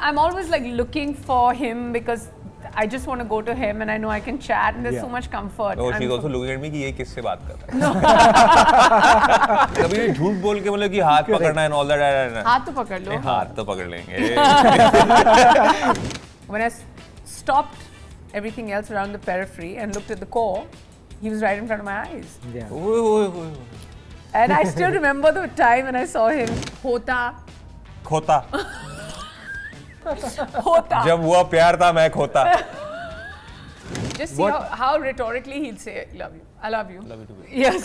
I'm always like looking for him because I just want to go to him and I know I can chat and there's so much comfort. No, she's also looking at me कि ये किससे बात कर रहा है. कभी झूठ बोल के मतलब कि हाथ पकड़ना and all that. हाथ तो पकड़ लो. हाथ तो पकड़ लेंगे. When I stopped everything else around the periphery and looked at the core, he was right in front of my eyes. Yeah. And I still remember the time when I saw him. Hota. खोता. Hota. जब हुआ प्यार था मैं खोता. Just see how rhetorically he'd say, "Love you, I love you." Love you too. Yes.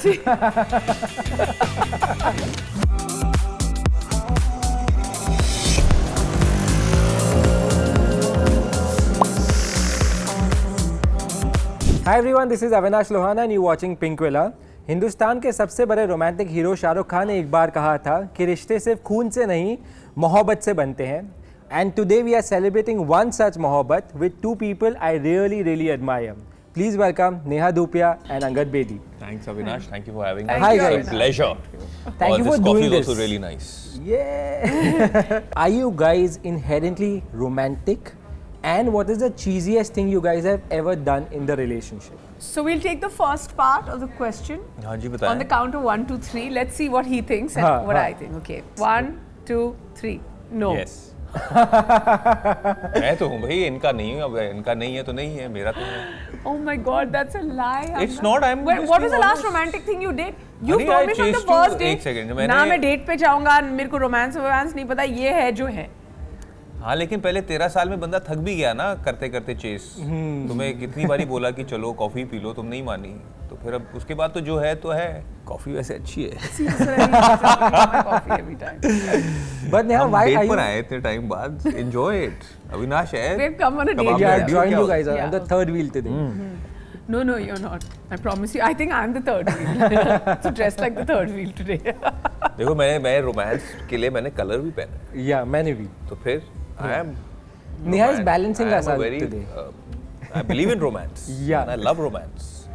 Hi everyone, this is Avinash Lohana and you're watching Pinkvilla. Hindustan के सबसे बड़े रोमांटिक हीरो शाहरुख खान ने एक बार कहा था कि रिश्ते सिर्फ खून से नहीं मोहब्बत से बनते हैं. And today we are celebrating one such mohabbat with two people I really admire. Please welcome Neha Dhupia and Angad Bedi. Thanks Avinash, thank you for having us. Hi It's guys. a pleasure. Thank you for doing this. this. Also really nice. Yeah. Are you guys inherently romantic? And what is the cheesiest thing you guys have ever done in the relationship? So we'll take the first part of the question. हाँ जी बताएं. On the count of 1, 2, 3. Let's see what he thinks and what I think. Okay. 1, 2, 3. No. Yes. मैं तो हूँ भाई, इनका नहीं है. अब इनका नहीं है तो नहीं है, मेरा तो है. Oh my God, that's a lie. It's not. I'm. What was the last romantic thing you did? You told me from the first date. एक सेकंड. ना मैं डेट पे जाऊँगा, मेरे को रोमांस नहीं पता. ये है जो है. हाँ लेकिन पहले 13 साल में बंदा थक भी गया ना करते करते चेस. तुम्हें कितनी बारी बोला कि चलो कॉफी पी लो, तुम नहीं मानी. तो फिर अब उसके बाद तो जो है तो है. कॉफी वैसे अच्छी है. But Neha, why are you? आए इतने टाइम बाद. Enjoy it. Avinash है. We've come on a date. Yeah, joined you guys on the third wheel today. No, you're not. I promise you. I think I'm the third wheel. So dressed like the third wheel today. देखो मैं romance के लिए मैंने colour भी पहना है. Yeah, मैंने भी. तो फिर I am. Neha is balancing us out very, today. I believe in romance. Yeah. And I love romance.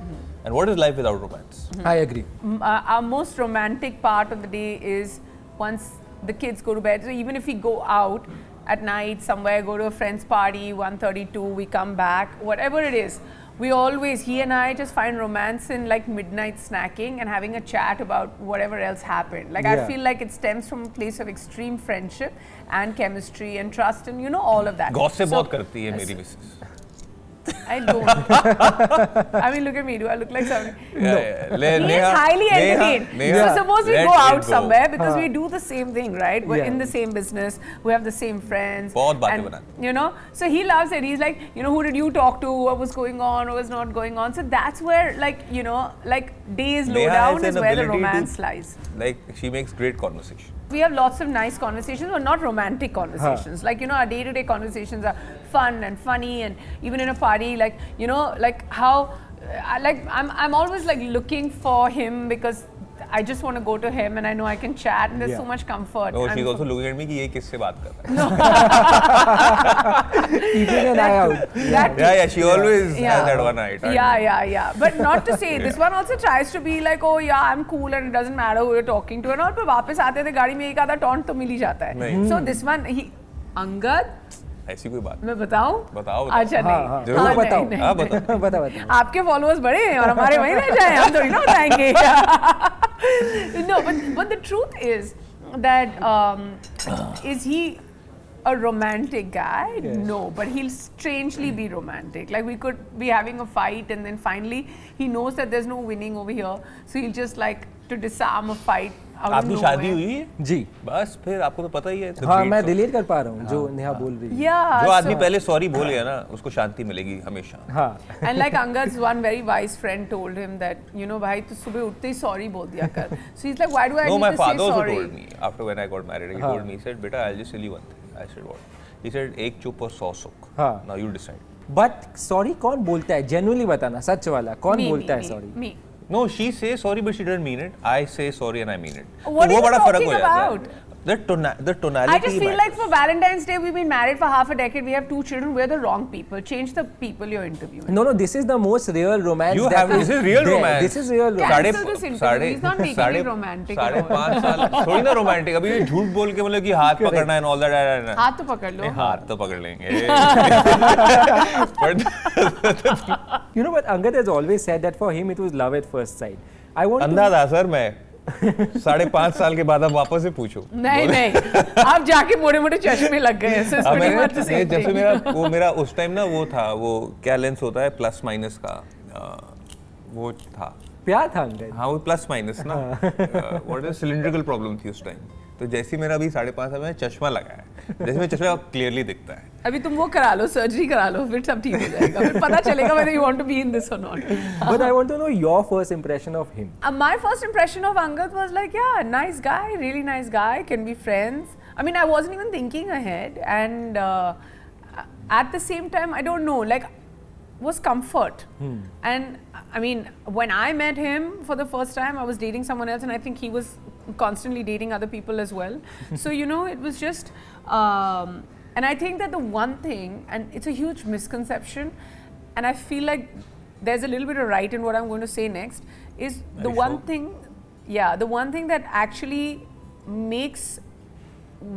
And what is life without romance? I agree. Our most romantic part of the day is once the kids go to bed. So even if we go out at night somewhere, go to a friend's party, 1:32, we come back, whatever it is, we always, he and I just find romance in like midnight snacking and having a chat about whatever else happened. Like I feel like it stems from a place of extreme friendship and chemistry and trust and you know all of that. Gossip बहुत करती है मेरी missus. I don't. I mean, look at me. Do I look like something? No. He is highly entertained. So suppose we go out somewhere because we do the same thing, right? We're in the same business. We have the same friends. बहुत बातें बनाते. You know, so he loves it. He's like, you know, who did you talk to? What was going on? What was not going on? So that's where, like, you know, like days low down is where the romance lies. Like she makes great conversation. We have lots of nice conversations, but not romantic conversations. Like, you know, our day-to-day conversations are fun and funny, and even in a party, like, you know, like how, like, I'm always like looking for him because I just want to go to him and I know I can chat and there's so much comfort. No, she's also looking at me कि ये किससे बात कर रहा है. Keeping an eye out. Yeah, she always has that one eye. Yeah. But not to say, this one also tries to be like, oh yeah, I'm cool and it doesn't matter who you're talking to and all. पर वापस आते थे गाड़ी में एक आधा taunt तो मिल ही जाता है. So this one, Angad. ऐसी कोई बात. मैं बताऊं? बताओ. अच्छा नहीं. जरूर बताओ. हाँ बताओ. बताओ. आपके followers बड़े हैं और हमारे वहीं रह जाएं. हम थोड़ी ना बताएंगे. No, but the truth is that is he a romantic guy? Yes. No, but he'll strangely be romantic. Like we could be having a fight and then finally he knows that there's no winning over here, so he'll just like to disarm a fight. आपकी शादी हुई है? जी. बस फिर आपको तो पता ही है. हाँ मैं डिलीट कर पा रहा हूँ जो नेहा बोल रही है. जो आदमी पहले सॉरी बोल गया ना उसको शांति मिलेगी हमेशा. हाँ. And like Angad's one very wise friend told him that you know भाई तू सुबह उठते ही sorry बोल दिया कर. So he's like, why do I need to say sorry? No, my father also told me after when I got married. He told me, he said, बेटा I'll just tell you one thing. I said what? He said एक चुप और 100 सुख. Now you decide. But sorry कौन बोलता है? Genuinely बताना सच वाला कौन बोलता है sorry? Me. No, she says sorry but she doesn't mean it. I say sorry and I mean it. What are you talking about? The tonality. I just feel like for Valentine's Day, we've been married for half a decade. We have 2 children. We're the wrong people. Change the people you're interviewing. No, this is the most real romance. This is real romance. This is real romance. Cancel this interview. He's not making it romantic. 5.5 साल थोड़ी ना romantic. अभी ये झूठ बोल के मतलब कि हाथ पकड़ना है and all that. हाथ तो पकड़ लो. हाथ तो पकड़ लेंगे. You know what? Angad has always said that for him it was love at first sight. I want अंधा था सर मैं. 5.5 साल के बाद अब वापस से पूछो. नहीं आप जाके मोटे चश्मे लग गए हैं. जैसे मेरा उस टाइम ना वो था, वो क्या लेंस होता है प्लस माइनस का, वो था. प्यार था अंगद. हाँ वो प्लस माइनस ना. व्हाट इज सिलिंड्रिकल प्रॉब्लम थी उस टाइम. तो जैसे मेरा अभी 5.5 साल में चश्मा लगा है, जैसे मेरा चश्मा क्लियरली दिखता है. अभी तुम वो करा लो, सर्जरी करा लो, फिर सब ठीक हो जाएगा. फिर पता चलेगा whether you want to be in this or not. But I want to know your first impression of him. My first impression of Angad was like, yeah, nice guy, really nice guy, can be friends. I mean, I wasn't even thinking ahead, and at the same time, I don't know, like, was comfort. And I mean, when I met him for the first time, I was dating someone else, and I think he was constantly dating other people as well. So, you know, it was just, and I think that the one thing, and it's a huge misconception, and I feel like there's a little bit of right in what I'm going to say next, is the one thing, the one thing that actually makes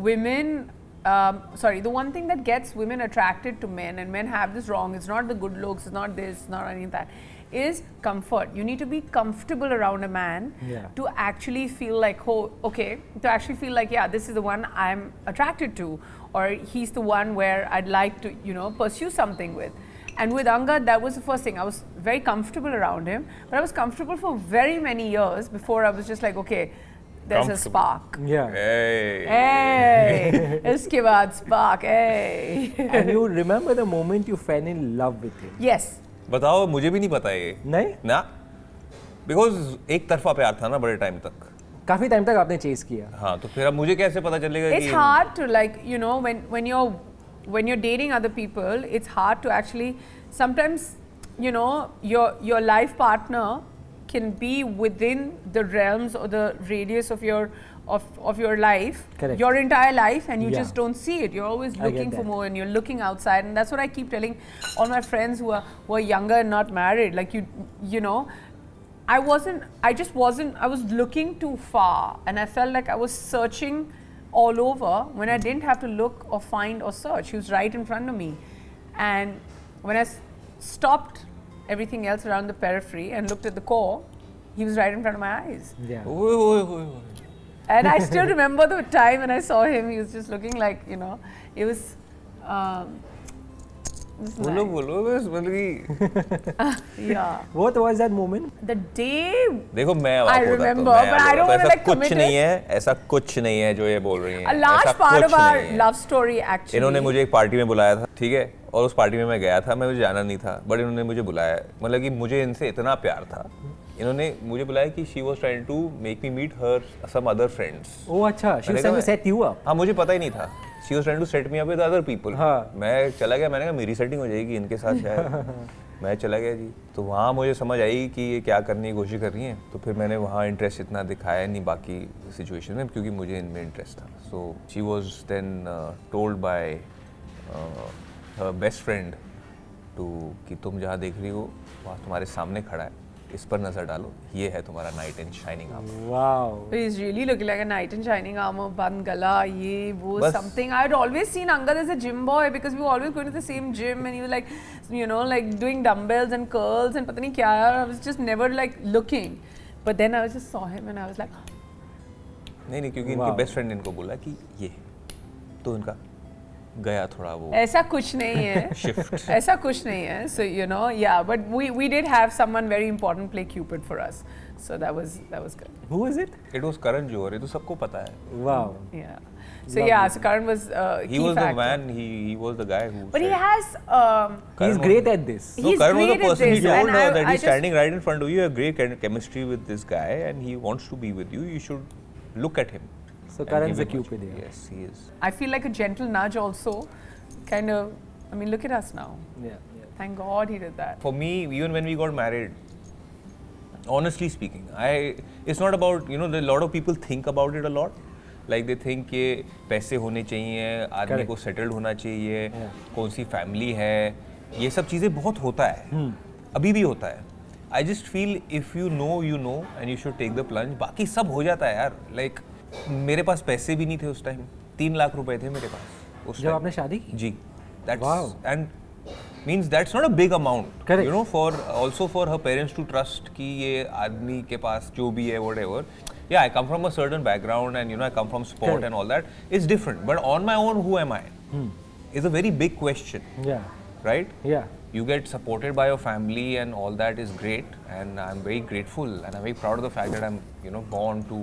women, the one thing that gets women attracted to men, and men have this wrong, it's not the good looks, it's not this, it's not any of that, is comfort. You need to be comfortable around a man to actually feel like, oh, okay, to actually feel like, yeah, this is the one I'm attracted to, or he's the one where I'd like to, you know, pursue something with. And with Angad, that was the first thing. I was very comfortable around him, but I was comfortable for very many years before I was just like, okay, there's a spark. Yeah. Hey. Iske baad spark. Hey. And you remember the moment you fell in love with him? Yes. बताओ, मुझे भी नहीं पता ये. नहीं? ना. Because एक तरफा प्यार था ना बड़े टाइम तक. काफी टाइम तक आपने चेस किया. हाँ, तो फिर अब मुझे कैसे पता चलेगा कि it's hard to, like, you know, when you're dating other people, it's hard to actually, sometimes, you know, your life partner can be within the realms or the radius of your life, Correct. your entire life, and you just don't see it. You're always I looking get for that. more, and you're looking outside, and that's what I keep telling all my friends who are younger and not married. Like, you know, I was looking too far, and I felt like I was searching all over when I didn't have to look or find or search. He was right in front of me, and when I stopped everything else around the periphery and looked at the core, he was right in front of my eyes. Yeah. And I still remember the time when I saw him. He was just looking like, you know, it was. Yeah. What was that moment? The day. देखो मैं I remember, but I don't want to like commit it. ऐसा कुछ नहीं है जो ये बोल रही हैं. A large part of our love story actually. इन्होंने मुझे एक पार्टी में बुलाया था, ठीक है, और उस पार्टी में मैं गया था, मैं मुझे जाना नहीं था, बट इन्होंने मुझे बुलाया, मतलब कि मुझे इनसे इतना प्यार था, इन्होंने मुझे बुलाया कि she was trying to make me meet her some other friends. Oh अच्छा, she was trying to set you up. हाँ, मुझे पता ही नहीं था. She was trying to set me up with other people. हाँ. मैं चला गया, मैंने कहा मेरी सेटिंग हो जाएगी इनके साथ शायद. मैं चला गया जी, तो वहाँ मुझे समझ आई कि ये क्या करने की कोशिश कर रही हैं, तो फिर मैंने वहाँ इंटरेस्ट इतना दिखाया नहीं बाकी सिचुएशन में, क्योंकि मुझे इनमें इंटरेस्ट था. So she was then told by her best friend कि तुम जहाँ देख रही हो वहाँ तुम्हारे सामने खड़ा है, इस पर नजर डालो, ये है तुम्हारा night in shining armour. Wow. He's really looking like a knight in shining armor, band gala, ye wo Bas. something. I had always seen Angad as a gym boy because we were always going to the same gym, and he was like, you know, like doing dumbbells and curls and pata nahi kya yaar. I was just never like looking, but then I just saw him and I was like, नहीं क्योंकि इनके best friend इनको बोला कि ये, तो इनका गया थोड़ा वो. ऐसा कुछ नहीं है. Shift. ऐसा कुछ नहीं है. So you know, yeah, but we did have someone very important play Cupid for us, so that was good. Who was it? It was Karan Johar, ये तो सबको पता है. Wow. Yeah. So yeah, so Karan was He key was factor. the man. He was the guy who. But he said- has. He's great at this. No, He's Karan was the great at person. He this, told and her I that he's just- standing right in front of you. You have great chemistry with this guy, and he wants to be with you. You should look at him. So and Karan's give a it much- Cupid here. Yes, he is. I feel like a gentle nudge also, kind of. I mean, look at us now. Yeah. Thank God he did that. For me, even when we got married, honestly speaking, it's not about, you know, a lot of people think about it a lot, like they think कि पैसे होने चाहिए, आदमी को settled होना चाहिए, कौन सी family है, ये सब चीज़ें बहुत होता है, अभी भी होता है. I just feel if you know and you should take the plunge. बाकी सब हो जाता है यार. लाइक मेरे पास पैसे भी नहीं थे उस टाइम, 3 लाख रुपए थे मेरे पास उस जब आपने शादी की. जी. That's and means that's not a big amount. Correct. You know, for also for her parents to trust कि ये आदमी के पास जो भी है whatever. Yeah, I come from a certain background and I come from sport. Correct. And all that. It's different. But on my own, who am I? Is a very big question. Yeah. Right? Yeah. You get supported by your family and all that is great, and I'm very grateful and I'm very proud of the fact that I'm born to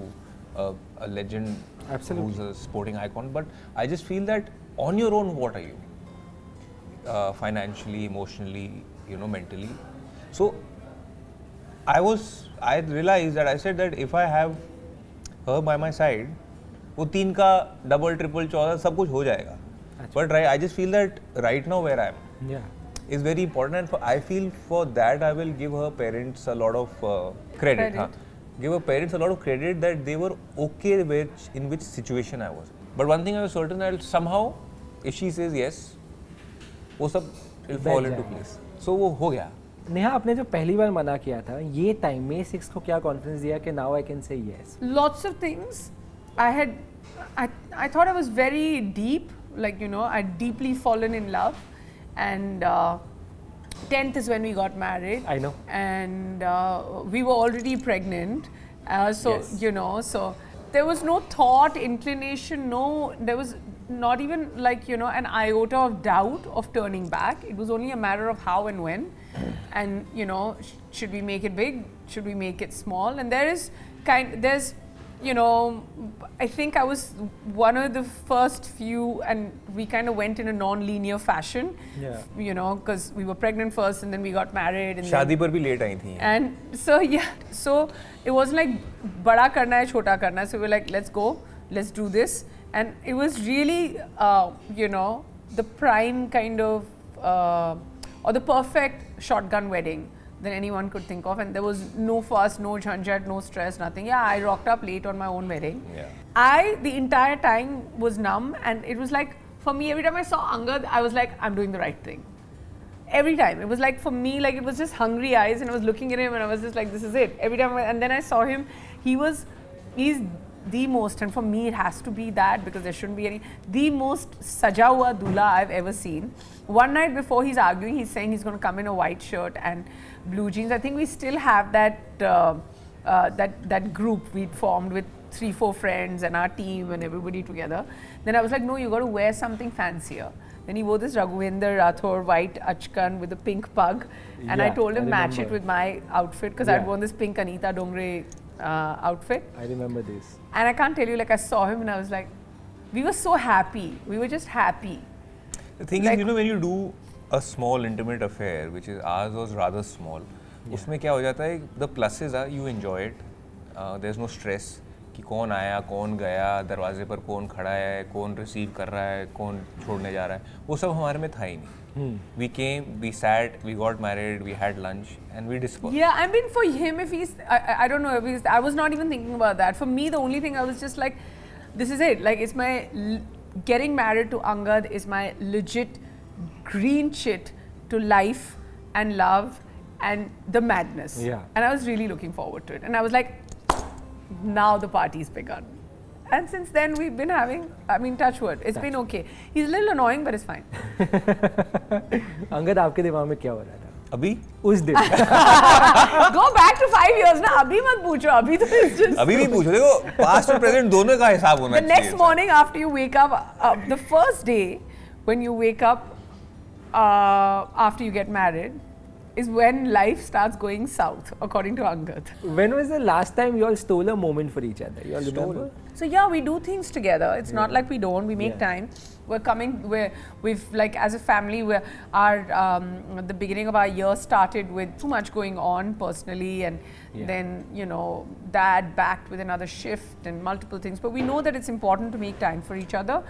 a legend. Absolutely. Who's a sporting icon. But I just feel that on your own, what are you? Financially, emotionally, mentally. So I realized that I said that if I have her by my side, वो 3 का double, triple, 14 सब कुछ हो जाएगा. But I just feel that right now where I am is very important, and I feel for that I will give her parents a lot of credit. Give her parents a lot of credit that they were okay with in which situation I was. But one thing I was certain that somehow, if she says yes, वो सब will fall into place. So वो हो गया. नेहा, आपने जो पहली बार मना किया था, ये टाइम May 6 को क्या कॉन्फिडेंस दिया कि now I can say yes? Lots of things. I thought I was very deep, like I'd deeply fallen in love, and 10th is when we got married. I know. And we were already pregnant, so Yes. so there was no thought, inclination, there was not even like an iota of doubt of turning back. It was only a matter of how and when, and should we make it big, should we make it small? And there's I think I was one of the first few, and we kind of went in a non-linear fashion. Because we were pregnant first and then we got married. And शादी पर भी late आई थी. And so it wasn't like बड़ा करना है छोटा करना है. So we were like, let's go, let's do this. And it was really, the prime kind of, or the perfect shotgun wedding that anyone could think of. And there was no fuss, no jhanjat, no stress, nothing. Yeah, I rocked up late on my own wedding. Yeah. The entire time was numb, and it was like, for me, every time I saw Angad, I was like, I'm doing the right thing. Every time. It was like, for me, like it was just hungry eyes, and I was looking at him and I was just like, this is it. Every time, and then I saw him, he's the most, and for me it has to be that, because there shouldn't be any, the most saja hua dulha I've ever seen. One night before he's arguing, he's saying he's going to come in a white shirt and blue jeans. I think we still have that that group we'd formed with 3-4 friends and our team and everybody together. Then I was like, no, you got to wear something fancier. Then he wore this Raghuvinder Rathore white achkan with a pink pug, and I told him match it with my outfit, because I'd worn this pink Anita Dongre outfit. I remember this. And I can't tell you, like I saw him and I was like, we were so happy. We were just happy. The thing is, when you do a small intimate affair, which is ours was rather small, उसमें क्या हो जाता है, the pluses are you enjoy it, there's no stress कि कौन आया, कौन गया, दरवाजे पर कौन खड़ा है, कौन रिसीव कर रहा है, कौन छोड़ने जा रहा है, वो सब हमारे में था ही नहीं. We came, we sat, we got married, we had lunch, and we dispersed. Yeah, I mean, for him, if he's, I don't know, if he's, I was not even thinking about that. For me, the only thing I was just like, this is it. Like, it's my, getting married to Angad is my legit green shit to life and love and the madness. Yeah. And I was really looking forward to it. And I was like, now the party's begun. And since then we've been having, I mean, touch wood, it's been okay. He's a little annoying, but it's fine. Angad, आपके दिमाग में क्या हो रहा था अभी उस दिन? Go back to 5 years ना, अभी मत पूछो, अभी तो it's just. अभी भी पूछो, देखो past और present दोनों का हिसाब होना चाहिए. The next morning after you wake up, the first day when you wake up after you get married is when life starts going south, according to Angad. When was the last time you all stole a moment for each other? You all remember? So yeah, we do things together. It's not like we don't. We make time. We've like as a family, the beginning of our year started with too much going on personally, and then dad backed with another shift and multiple things. But we know that it's important to make time for each other,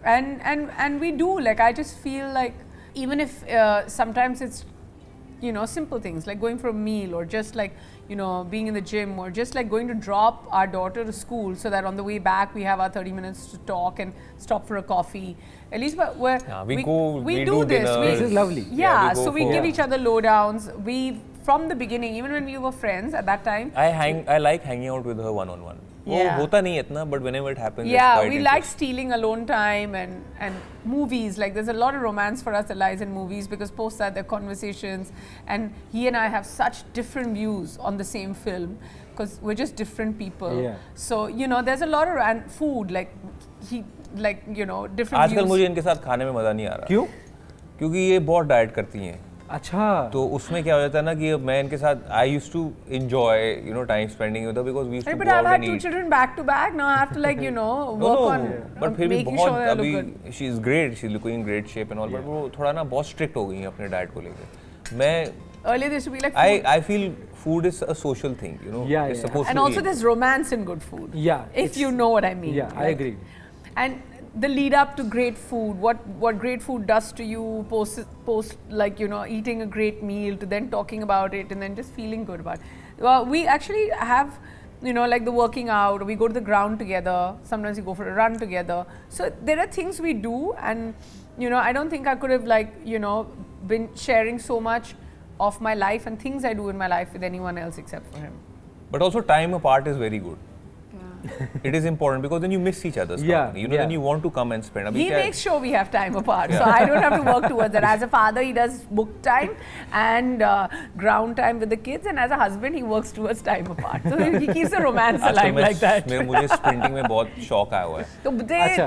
and we do. Like I just feel like even if sometimes it's simple things like going for a meal, or just like, being in the gym, or just like going to drop our daughter to school so that on the way back we have our 30 minutes to talk and stop for a coffee. At least we do this. This is lovely. Yeah, so we give each other lowdowns. From the beginning, even when we were friends at that time. I like hanging out with her one-on-one. Yeah. होता नहीं इतना, but whenever it happens, yeah, it's quite we like stealing alone time and movies. Like there's a lot of romance for us that lies in movies, because post that there are conversations, and he and I have such different views on the same film because we're just different people. Yeah. So there's a lot of and food different आजकल views. मुझे इनके साथ खाने में मजा नहीं आ रहा. क्यों? क्योंकि ये बहुत डाइट करती हैं. अच्छा. तो उसमें क्या हो जाता है ना कि मैं इनके साथ I used to enjoy time spending with her because we used to But go I've out had and two eat. children back to back. Now I have to work on but फिर भी making बहुत sure they look अभी good. she is great, she's looking in great shape and all, but वो थोड़ा ना बहुत strict हो गई है अपने diet को लेकर. मैं Earlier there used to be like food. I feel food is a social thing, Yeah, it's yeah. supposed And to also be. there's romance in good food. Yeah. If you know what I mean. Yeah, I agree. And the lead up to great food, what great food does to you post eating a great meal, to then talking about it and then just feeling good about it. Well, we actually have like the working out, we go to the ground together, sometimes we go for a run together. So there are things we do, and I don't think I could have been sharing so much of my life and things I do in my life with anyone else except for him. But also time apart is very good. It is important because then you miss each other's company. Then you want to come and spend. He makes sure we have time apart, so I don't have to work towards that. As a father, he does book time and ground time with the kids, and as a husband, he works towards time apart. So he keeps the romance alive like that. मुझे sprinting में बहुत शौक आया हुआ है. तो तेज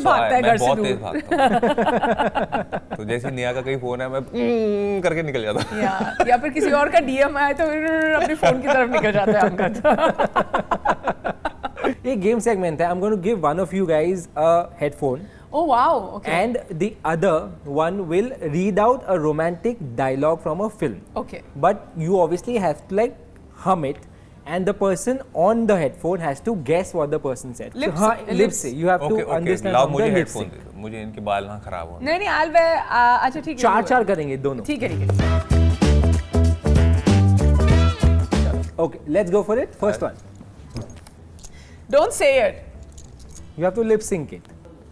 भागता है घर से दूर. मैं बहुत तेज भागता हूँ. तो जैसे नेहा का कहीं फोन है, मैं करके निकल जाता हूँ. या फिर किसी और का DM आए तो अपने फोन की तरफ निकल जाता है अंकद. एक गेम सेगमेंट है. I'm going to give one of you guys a headphone. Oh wow! Okay. And the other one will read out a romantic dialogue from a film. Okay. But you obviously have to hum it, and the person on the headphone has to guess what the person said. Lips. You have to understand from the lips. मुझे इनके बाल ना खराब हो. नहीं अच्छा ठीक है. चार करेंगे दोनों. ठीक है. Okay, let's go for it. First one. Don't say it. You have to lip sync it.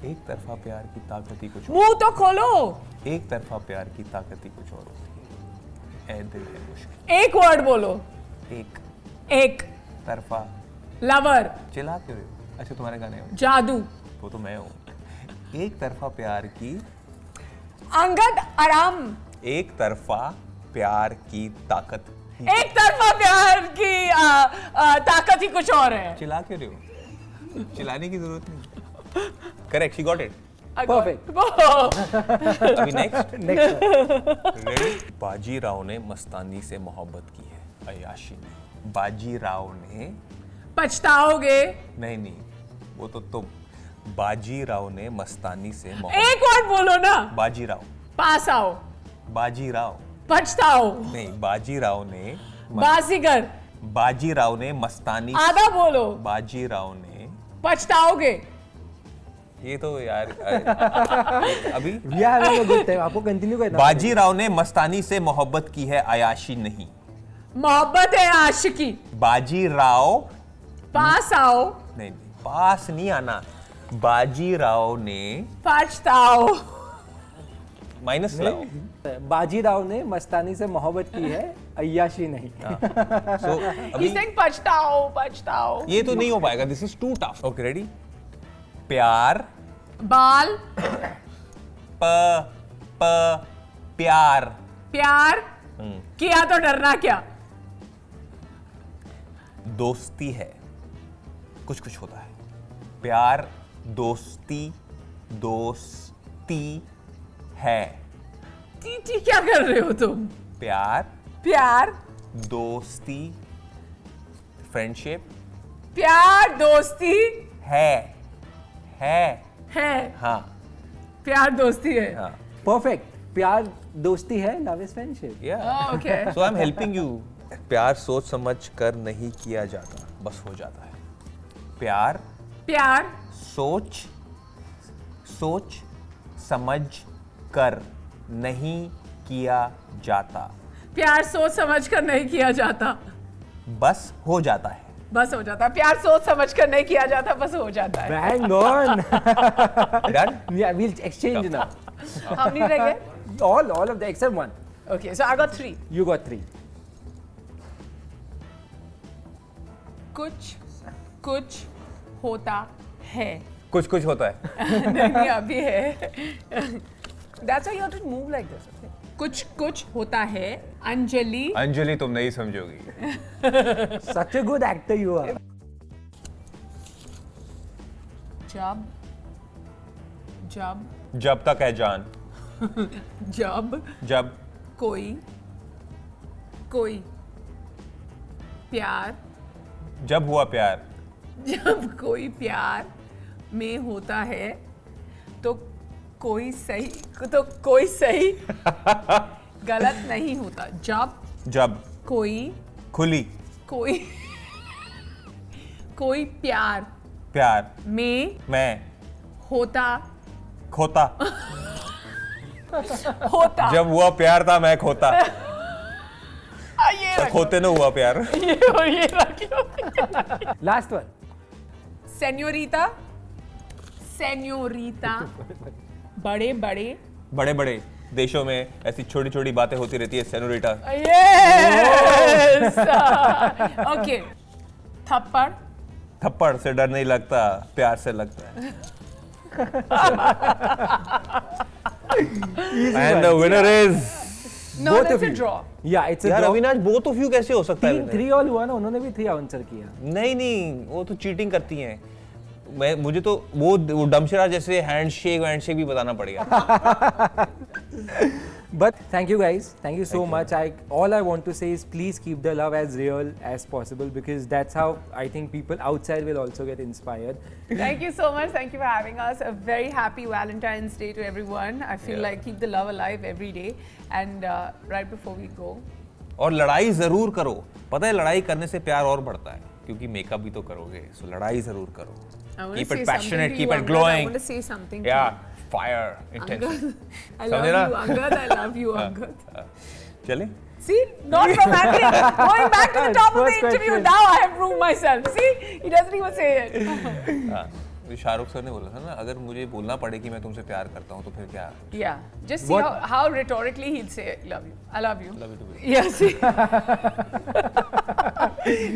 एक तरफा प्यार की ताकत ही कुछ और. मुंह तो खोलो. एक तरफा प्यार की ताकत ही कुछ और होती है. ऐ दिल है मुश्किल. एक वर्ड बोलो. एक तरफा. लवर. चिल्ला क्यों रहे हो? अच्छा तुम्हारे गाने हैं. जादू. वो तो मैं हूँ. एक तरफा प्यार की. अंगद आराम. एक तरफा प्यार की ताकत. एक तरफा प्यार की ताकत ही कुछ और है. चिल्ला क्यों रहे हो? चिल्लाने की जरूरत नहीं. Correct, she got it. Perfect. अभी नेक्स्ट. रेडी. बाजीराव ने मस्तानी से मोहब्बत की है, अय्याशी नहीं. बाजीराव ने. पछताओगे. नहीं वो तो तुम. बाजीराव ने मस्तानी से मोहब्बत. एक वर्ड बोलो ना. बाजीराव. पास आओ. बाजीराव. पछताओ. नहीं, बाजीराव ने. बाजीगर. बाजीराव ने मस्तानी. आधा बोलो. बाजीराव ने. पछताओगे. ये तो यार अभी. आपको कंटिन्यू करना. बाजीराव ने मस्तानी से मोहब्बत की है, अयाशी नहीं. मोहब्बत है आशिकी. बाजीराव. पास आओ. नहीं पास नहीं आना. बाजीराव ने. पछताओ. माइनस लाओ. बाजीराव ने मस्तानी से मोहब्बत की है, अय्याशी नहीं. So अभी पछताओ. ये तो नहीं हो पाएगा. This is too tough. Okay ready. प्यार. बाल. प्यार. किया तो डरना क्या. दोस्ती है, कुछ होता है. प्यार दोस्ती है. टी क्या कर रहे हो तुम. प्यार दोस्ती फ्रेंडशिप. प्यार दोस्ती है. हाँ. प्यार दोस्ती है. हाँ. परफेक्ट. प्यार दोस्ती है, love is friendship. Okay. So I am helping you. प्यार सोच समझ कर नहीं किया जाता, बस हो जाता है. प्यार सोच समझ कर नहीं किया जाता, प्यार सोच समझ कर नहीं किया जाता, बस हो जाता है। बस हो जाता है। प्यार सोच समझ कर नहीं किया जाता, बस हो जाता है। Bang on. Done? Yeah, we'll exchange now. How many did I get? All of the except one. Okay, so I got 3. You got 3. कुछ कुछ होता है। कुछ कुछ होता है। नहीं अभी है। That's why you have to move like this. Okay? कुछ कुछ होता है। अंजलि। अंजलि तुम नहीं समझोगी। Such a good actor you are. जब जब जब तक है जान। जब जब कोई प्यार, जब हुआ प्यार, जब कोई प्यार में होता है तो कोई सही गलत नहीं होता। जब कोई प्यार में होता जब हुआ प्यार था मैं खोता। ये खोते न हुआ प्यार। ये Last one. सेन्योरिटा बड़े बड़े देशों में ऐसी छोटी छोटी बातें होती रहती है सेनोरिटा। Yes okay. थप्पड़ से डर नहीं लगता, प्यार से लगता है। And the winner is No, both that's of a you. draw. Yeah, it's a यार draw. Avinash both of you कैसे हो सकता है? 3 all हुआ ना, उन्होंने भी 3 आंसर किया। नहीं वो तो चीटिंग करती हैं। मुझे तो वो डमशरा जैसे हैंडशेक भी बताना पड़ेगा। But thank you guys, thank you so much. All I want to say is please keep the love as real as possible, because that's how I think people outside will also get inspired. Thank you so much. Thank you for having us. A very happy Valentine's Day to everyone. I feel like keep the love alive every day. And right before we go. और लड़ाई जरूर करो। पता है लड़ाई करने से प्यार और बढ़ता है, क्योंकि मेकअप भी तो करोगे। सो लड़ाई जरूर करो। I want Keep to it say passionate, something to keep you, it Angad. glowing. I want to say something. Yeah, to you. fire, intense. I love समझे ना? you, Angad. I love you, Angad. चले? See, not romantic. Going back to the top of the First interview. question. Now I have proved myself. See, he doesn't even say it. हाँ, Shahrukh sir ने बोला था ना, अगर मुझे बोलना पड़े कि मैं तुमसे प्यार करता हूँ तो फिर क्या? Yeah, just see how rhetorically he'll say, "Love you, I love you." Love you too. Yes.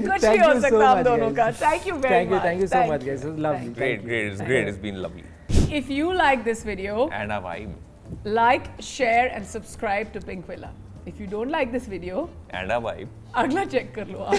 कुछ नहीं हो सकता हम दोनों का. Thank you very much. Thank you so much, guys. It was lovely. Great. It's been lovely. If you like this video, And a vibe. like, share, and subscribe to Pinkvilla. If you don't like this video, And a vibe. अगला check कर लो आप.